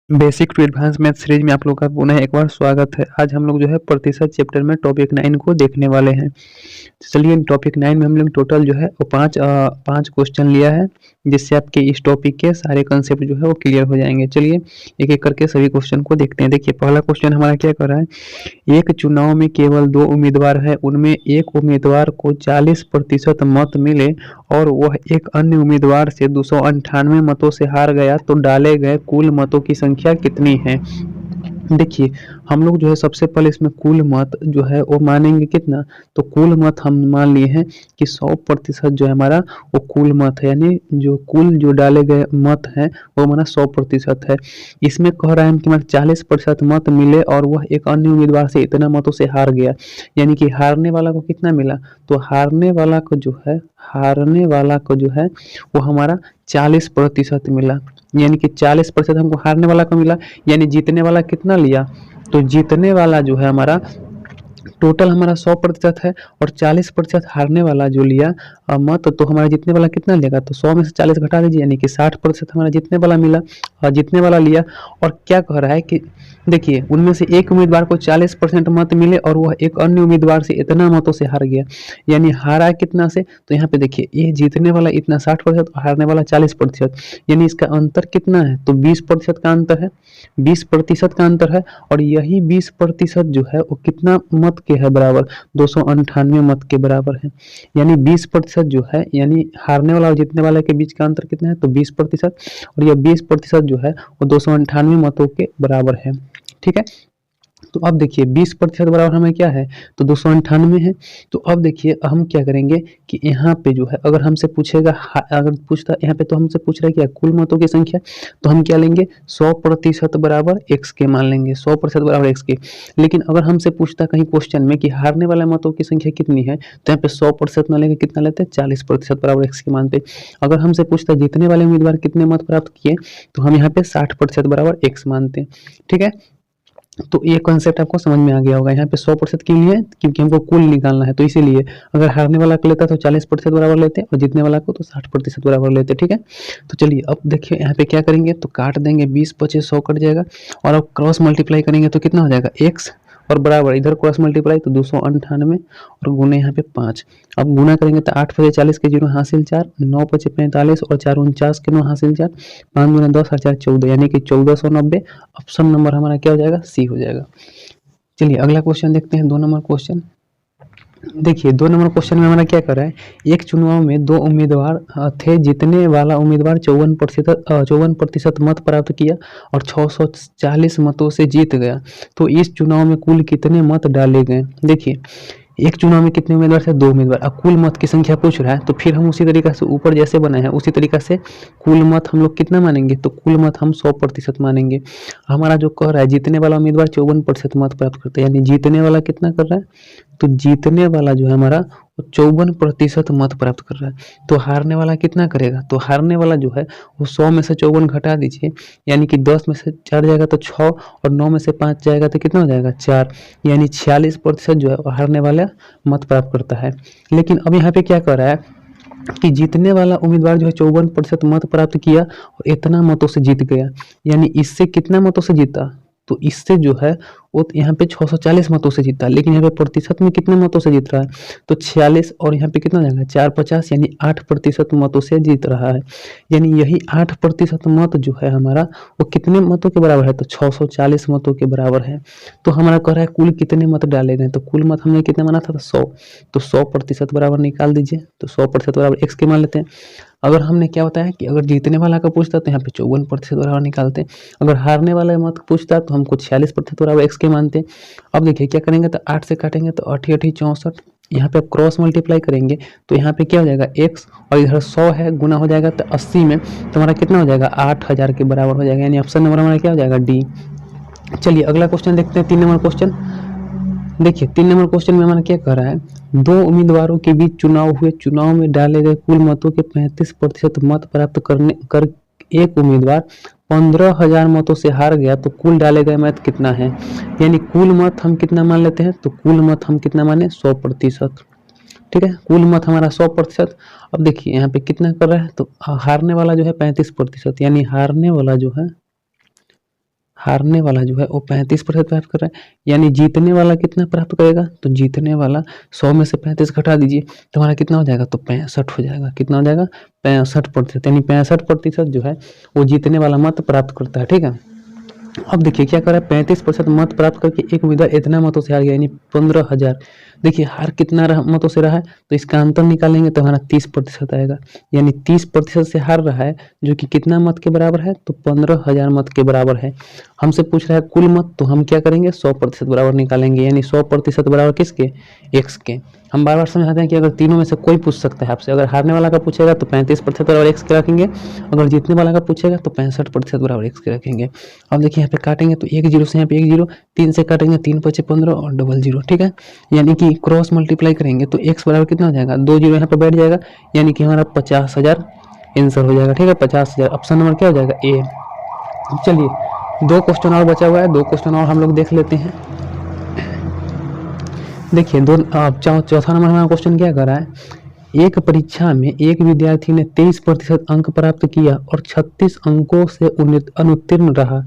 Basic to advance math series में आप लोग का पुनः एक बार स्वागत है। आज हम लोग जो है प्रतिशत चैप्टर में टॉपिक 9 को देखने वाले हैं। चलिए टॉपिक 9 में हम लोग टोटल जो है वो पाँच क्वेश्चन लिया है, जिससे आपके इस टॉपिक के सारे कंसेप्ट जो है वो क्लियर हो जाएंगे। चलिए एक एक करके सभी क्वेश्चन को देखते हैं। देखिए पहला क्वेश्चन हमारा क्या कर रहा है, एक चुनाव में केवल 2 उम्मीदवार है, उनमें एक उम्मीदवार को 40% मत मिले और वह एक अन्य उम्मीदवार से 298 मतों से हार गया, तो डाले गए कुल मतों की संख्या कितनी है। देखिए हम लोग जो है सबसे पहले इसमें कुल मत जो है वो मानेंगे कितना, तो कुल मत हम मान लिए हैं कि 100% जो है हमारा वो कुल मत है, यानी जो कुल जो डाले गए मत हैं वो हमारा 100% है। इसमें कह रहा है कि हमारे 40% मत मिले और वह एक अन्य उम्मीदवार से इतना मतों से हार गया, यानी कि हारने वाला को कितना मिला, तो हारने वाला को जो है वो हमारा 40% मिला, यानी कि 40% हमको हारने वाला को मिला। यानी जीतने वाला कितना लिया, तो जीतने वाला जो है हमारा टोटल हमारा 100% है और 40% हारने वाला जो लिया मत, तो हमारा जीतने वाला कितना लेगा, तो 100 में से 40 घटा दीजिए, यानी कि 60% हमारा जीतने वाला मिला और जीतने वाला लिया। और क्या कह रहा है कि देखिए उनमें से एक उम्मीदवार को 40% मत मिले और वह एक अन्य उम्मीदवार से इतना मतों से हार गया, यानी हारा कितना से, तो यहाँ पे देखिए ये जीतने वाला इतना 60% और हारने वाला 40%, यानी इसका अंतर कितना है, तो 20% का अंतर है, 20% का अंतर है। और यही 20% जो है वो कितना मत के है बराबर, 298 मत के बराबर है। यानी 20% जो है, यानी हारने वाला और जीतने वाले के बीच का अंतर कितना है, तो 20%, और यह 20% जो है वो 298 मतों के बराबर है। ठीक है, तो अब देखिए 20% बराबर हमें क्या है, तो 298 है। तो अब देखिए हम क्या करेंगे कि यहाँ पे जो है अगर हमसे पूछेगा, अगर पूछता यहाँ पे तो हमसे पूछ रहा है क्या, कुल मतों की संख्या, तो हम क्या लेंगे 100% बराबर x के मान लेंगे, 100% बराबर x के। लेकिन अगर हमसे पूछता कहीं क्वेश्चन में कि हारने वाले मतों की संख्या कितनी है, तो यहाँ पे 100% ना लेंगे, कितना लेते हैं 40% बराबर x के मानते। अगर हमसे पूछता जीतने वाले उम्मीदवार कितने मत प्राप्त किए, तो हम यहाँ पे 60% बराबर x मानते हैं। ठीक है, तो ये कॉन्सेप्ट आपको समझ में आ गया होगा। यहाँ पे 100% के लिए क्योंकि हमको कुल निकालना है, तो इसीलिए अगर हारने वाला को लेता तो 40% बराबर लेते और जीतने वाला को तो 60% बराबर लेते। ठीक है, तो चलिए अब देखिए यहाँ पे क्या करेंगे, तो काट देंगे, 20 25 100 कट जाएगा, और अब क्रॉस मल्टीप्लाई करेंगे तो कितना हो जाएगा x, और बराबर इधर क्रॉस मल्टीप्लाई तो 298 और गुने यहाँ पे 5। अब गुना करेंगे तो 8 पचे 40 के 0 हासिल 4, 9 पचे 45 और 4 49 के 9 हासिल 4, 5 गुना 10 और 4 14, यानी कि 1490। ऑप्शन नंबर हमारा क्या हो जाएगा, सी हो जाएगा। चलिए अगला क्वेश्चन देखते हैं, 2 नंबर क्वेश्चन। देखिए 2 नंबर क्वेश्चन में हमारा क्या कर रहा है, एक चुनाव में 2 उम्मीदवार थे, जीतने वाला उम्मीदवार 54% मत प्राप्त किया और 640 मतों से जीत गया, तो इस चुनाव में कुल कितने मत डाले गए। देखिए एक चुनाव में कितने उम्मीदवार थे, 2 उम्मीदवार, अब कुल मत की संख्या पूछ रहा है, तो फिर हम उसी तरीका से ऊपर जैसे बनाए हैं उसी तरीका से कुल मत हम लोग कितना मानेंगे, तो कुल मत हम 100% मानेंगे। हमारा जो कह रहा है जीतने वाला उम्मीदवार 54% मत प्राप्त करता है, यानी जीतने वाला कितना कर रहा है, तो जीतने वाला जो है हमारा 54% मत प्राप्त कर रहा है। तो हारने वाला कितना करेगा, तो हारने वाला जो है वो 100 में से 54 घटा दीजिए, यानी कि 10 में से 4 जाएगा तो 6 और 9 में से 5 जाएगा तो कितना हो जाएगा 4, यानी 46% जो है वो हारने वाला मत प्राप्त करता है। लेकिन अब यहाँ पे क्या कर रहा है कि जीतने वाला उम्मीदवार जो है 54% मत प्राप्त किया और इतना मतों से जीत गया, यानी इससे कितना मतों से जीता, तो इससे जो है वो यहाँ पे 640 मतों से जीता, लेकिन यहाँ पे प्रतिशत में कितने मतों से जीत रहा है, तो 46 और यहाँ पे कितना जाएगा 450, यानी 8% मतों से जीत रहा है। यानी यही 8% मत जो है हमारा वो कितने मतों के बराबर है, तो 640 मतों के बराबर है। तो हमारा कह रहा है कुल कितने मत डाले गए, तो कुल मत हमने कितने माना था, तो 100, तो 100% बराबर निकाल दीजिए, तो 100% बराबर x के मान लेते हैं। अगर हमने क्या बताया कि अगर जीतने वाला का पूछता तो यहाँ पे 54% बराबर निकालते हैं, अगर हारने वाला मत पूछता तो हमको 46% बराबर x के मानते हैं। अब देखिए क्या करेंगे, तो 8 से काटेंगे तो 8 8 64, यहाँ पे आप क्रॉस मल्टीप्लाई करेंगे तो यहाँ पे क्या हो जाएगा x, और इधर 100 है गुना हो जाएगा तो 80 में, तो हमारा कितना हो जाएगा 8000 के बराबर हो जाएगा, यानी ऑप्शन नंबर हमारा क्या हो जाएगा डी। चलिए अगला क्वेश्चन देखते हैं, 3 नंबर क्वेश्चन। देखिए 3 नंबर क्वेश्चन में हमारा क्या कह रहा है, 2 उम्मीदवारों के बीच चुनाव हुए, चुनाव में डाले गए कुल मतों के 35% मत प्राप्त करने कर एक उम्मीदवार 15,000 मतों से हार गया, तो कुल डाले गए मत कितना है, यानी कुल मत हम कितना मान लेते हैं, तो कुल मत हम कितना माने 100%। ठीक है, कुल मत हमारा 100%। अब देखिए यहाँ पे कितना कर रहा है, तो हारने वाला जो है 35%, यानी हारने वाला जो है हारने वाला जो है वो 35% प्राप्त कर रहा है, यानी जीतने वाला कितना प्राप्त करेगा, तो जीतने वाला 100 में से 35 घटा दीजिए तो हमारा कितना हो जाएगा, तो 65 हो जाएगा। कितना हो जाएगा, 65%, यानी 65% जो है वो जीतने वाला मत प्राप्त करता है। ठीक है, अब देखिए क्या कर रहा है, 35% मत प्राप्त करके एक उम्मीदवार इतना मतों से हार गया, यानी 15,000। देखिए हार कितना मतों से रहा है, तो इसका अंतर निकालेंगे तो हमारा 30% आएगा, यानी 30% से हार रहा है, जो कि कितना मत के बराबर है, तो 15,000 मत के बराबर है। हमसे पूछ रहा है कुल मत, तो हम क्या करेंगे, 100% बराबर निकालेंगे, यानी 100% बराबर किसके, एक्स के। हम बार बार समझाते हैं कि अगर तीनों में से कोई पूछ सकता है आपसे, अगर हारने वाला का पूछेगा तो 35% बराबर एक्स के रखेंगे, अगर जीतने वाला का पूछेगा तो 65% बराबर एक्स के रखेंगे। अब देखिए यहाँ पे काटेंगे तो 1 0 से यहाँ पे 1 0, 3 से काटेंगे 3 5 15 और डबल 0। ठीक है, यानी कि क्रॉस मल्टीप्लाई करेंगे तो एक्स बराबर कितना हो जाएगा, 2 0 यहाँ पे बैठ जाएगा, यानी कि हमारा 50,000 आंसर हो जाएगा। ठीक है, 50,000 ऑप्शन नंबर क्या हो जाएगा, ए। चलिए 2 क्वेश्चन और बचा हुआ है, 2 क्वेश्चन और हम लोग देख लेते हैं। देखिए चौथा नंबर हमारा क्वेश्चन क्या कर रहा है, एक परीक्षा में एक विद्यार्थी ने 23% अंक प्राप्त किया और 36 अंकों से अनुत्तीर्ण रहा।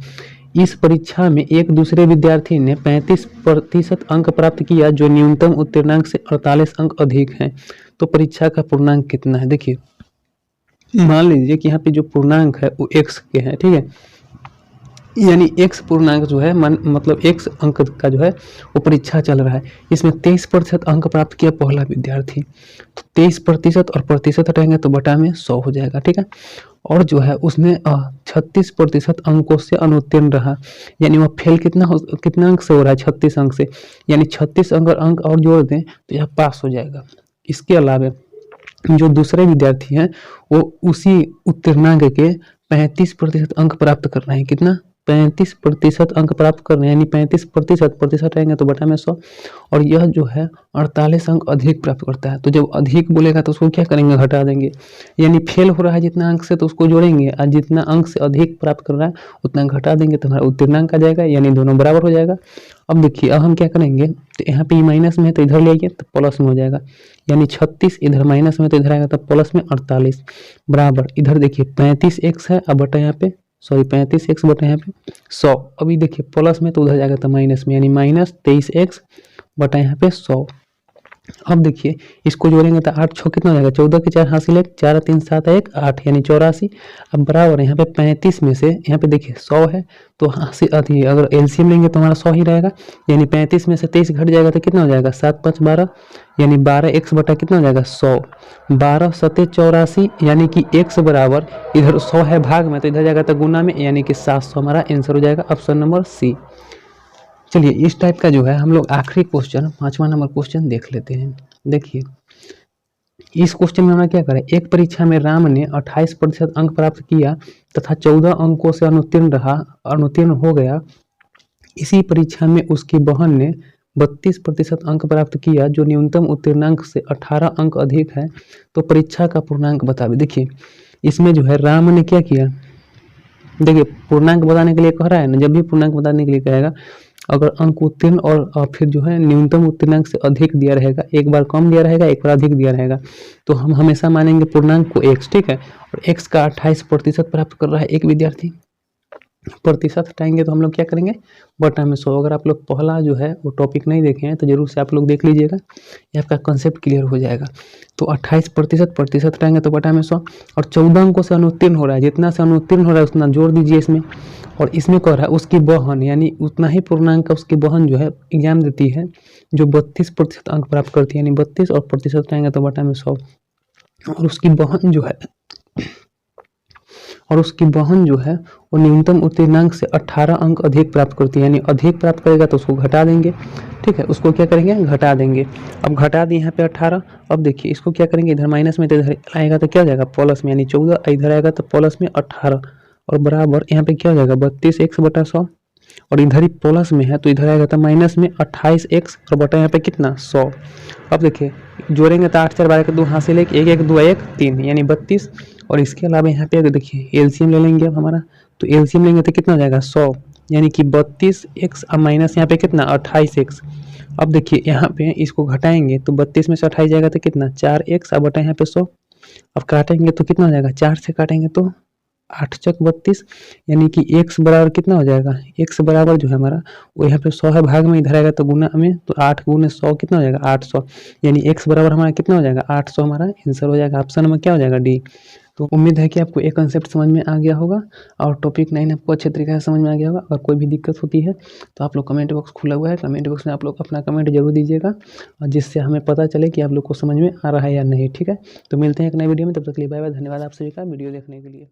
इस परीक्षा में एक दूसरे विद्यार्थी ने 35% अंक प्राप्त किया जो न्यूनतम उत्तीर्णांक से 48 अंक अधिक हैं। तो परीक्षा का पूर्णांक कितना है, देखिए मान लीजिए कि यहाँ पे जो पूर्णांक है वो x के हैं। ठीक है, यानी x पूर्णांक जो है मतलब x अंक का जो है वो परीक्षा चल रहा है, इसमें 23% अंक प्राप्त किया पहला विद्यार्थी, तो 23% और प्रतिशत हटाएंगे तो बटा में 100 हो जाएगा। ठीक है, और जो है उसने 36% अंकों से अनुत्तीर्ण रहा, यानी वह फेल कितना अंक से हो रहा है, 36 अंक से, यानी 36 अंक और जोड़ दें तो यह पास हो जाएगा। इसके अलावा जो दूसरे विद्यार्थी हैं वो उसी उत्तीर्णांक के 35% अंक प्राप्त कर रहे हैं, कितना, 35% अंक प्राप्त कर रहे हैं, यानी 35% रहेंगे तो बटा में 100, और यह जो है 48 अंक अधिक प्राप्त करता है। तो जब अधिक बोलेगा तो उसको क्या करेंगे, घटा देंगे, यानी फेल हो रहा है जितना अंक से तो उसको जोड़ेंगे, और जितना अंक से अधिक प्राप्त कर रहा है उतना घटा देंगे तो हमारा उत्तीर्णांक आ जाएगा, यानी दोनों बराबर हो जाएगा। अब देखिए अब हम क्या करेंगे, तो यहाँ पे माइनस में है तो इधर ले आइए तो प्लस में हो जाएगा, यानी 36 इधर माइनस में तो इधर आएगा तो प्लस में 48 बराबर, इधर देखिए 35x है, अब बटा यहाँ पे 35x बटा यहाँ पे 100। अभी देखिए प्लस में तो उधर जाएगा तो माइनस में, यानी -23x बटा यहाँ पे 100। अब देखिए इसको जोड़ेंगे तो 8 6 कितना हो जाएगा, 14 के 4 हासिल 1, 4 3 7 1 8, यानी 84। अब बराबर यहाँ पे 35 में से यहाँ पे देखिए 100 है तो हासिल अगर एलसीएम लेंगे तो हमारा 100 ही रहेगा, यानी 35 में से 23 घट जाएगा तो कितना हो जाएगा, 7 5 12, यानी 12x बटा कितना हो जाएगा 100, 12 7 84, यानी कि x बराबर इधर 100 है भाग में तो इधर जाएगा तो गुना में, यानी कि 700 हमारा आंसर हो जाएगा, ऑप्शन नंबर सी। चलिए इस टाइप का जो है हम लोग आखिरी क्वेश्चन 5वां नंबर क्वेश्चन देख लेते हैं। देखिए इस क्वेश्चन में हमें क्या करें, एक परीक्षा में राम ने 28% अंक प्राप्त किया तथा 14 अंकों से अनुत्तीर्ण हो गया। इसी परीक्षा में उसकी बहन ने 32% अंक प्राप्त किया जो न्यूनतम उत्तीर्णांक से 18 अंक अधिक है। तो परीक्षा का पूर्णांक बतावे। देखिए इसमें जो है राम ने क्या किया, देखिए पूर्णांक बताने के लिए कह रहा है ना, जब भी पूर्णांक बताने के लिए कहेगा अगर अंक उत्तीर्ण और फिर जो है न्यूनतम उत्तीर्णांक से अधिक दिया रहेगा, एक बार कम दिया रहेगा एक बार अधिक दिया रहेगा, तो हम हमेशा मानेंगे पूर्णांक को x। ठीक है, और x का 28% प्राप्त कर रहा है एक विद्यार्थी, प्रतिशत हटाएंगे तो हम लोग क्या करेंगे, बटा में 100। अगर आप लोग पहला जो है वो टॉपिक नहीं देखे हैं तो जरूर से आप लोग देख लीजिएगा, ये आपका कंसेप्ट क्लियर हो जाएगा। तो 28% प्रतिशत हटाएंगे तो बटा में 100, और 14 अंकों से अनुत्तीर्ण हो रहा है, जितना से अनुत्तीर्ण हो रहा है उतना जोड़ दीजिए इसमें। और इसमें कह रहा है उसकी बहन, यानी उतना ही पूर्णांक का उसकी बहन जो है एग्जाम देती है जो 32% अंक प्राप्त करती है, यानी 32 और प्रतिशत हटाएंगे तो बटा में 100, और उसकी बहन जो है वो न्यूनतम उत्तीर्णांक से 18 अंक अधिक प्राप्त करती है, यानी अधिक प्राप्त करेगा तो उसको घटा देंगे। ठीक है, उसको क्या करेंगे, घटा देंगे। अब घटा दिए यहाँ पे 18। अब देखिए इसको क्या करेंगे, इधर माइनस में तो इधर आएगा तो क्या हो जाएगा प्लस में, यानी 14, इधर आएगा तो प्लस में 18, और बराबर यहाँ पे क्या हो जाएगा 32x बटा 100, और इधर ही प्लस में है तो इधर आएगा तो माइनस में 28x और बटा यहाँ पे कितना 100। अब देखिए जोड़ेंगे तो 8 4 12 के 2 हासिल 1 1 1 2 1 3, यानी 32। और इसके अलावा यहाँ पे अगर देखिए एलसीएम ले लेंगे अब हमारा, तो एलसीएम लेंगे तो कितना हो जाएगा 100, यानी कि 32x और माइनस यहाँ पे कितना 28x। अब देखिए यहाँ पे इसको घटाएंगे तो 32 में से 28 जाएगा तो कितना 4x और बटा यहाँ पे 100। अब काटेंगे तो कितना हो जाएगा, 4 से काटेंगे तो 8 चक 32, यानी कि x बराबर कितना हो जाएगा, x बराबर जो है हमारा वो यहाँ पे 100 है, भाग में इधर आएगा तो गुना में, तो 8 गुने 100 कितना हो जाएगा 800, यानी x बराबर हमारा कितना हो जाएगा 800 हमारा आंसर हो जाएगा। ऑप्शन नंबर क्या हो जाएगा डी। तो उम्मीद है कि आपको एक कंसेप्ट समझ में आ गया होगा और टॉपिक 9 आपको अच्छे तरीके से समझ में आ गया होगा। अगर कोई भी दिक्कत होती है तो आप लोग कमेंट बॉक्स खुला हुआ है, कमेंट बॉक्स में आप लोग अपना कमेंट जरूर दीजिएगा, और जिससे हमें पता चले कि आप लोग को समझ में आ रहा है या नहीं। ठीक है, तो मिलते हैं एक नई वीडियो में, तब तक के लिए बाय बाय। धन्यवाद आप सभी का वीडियो देखने के लिए।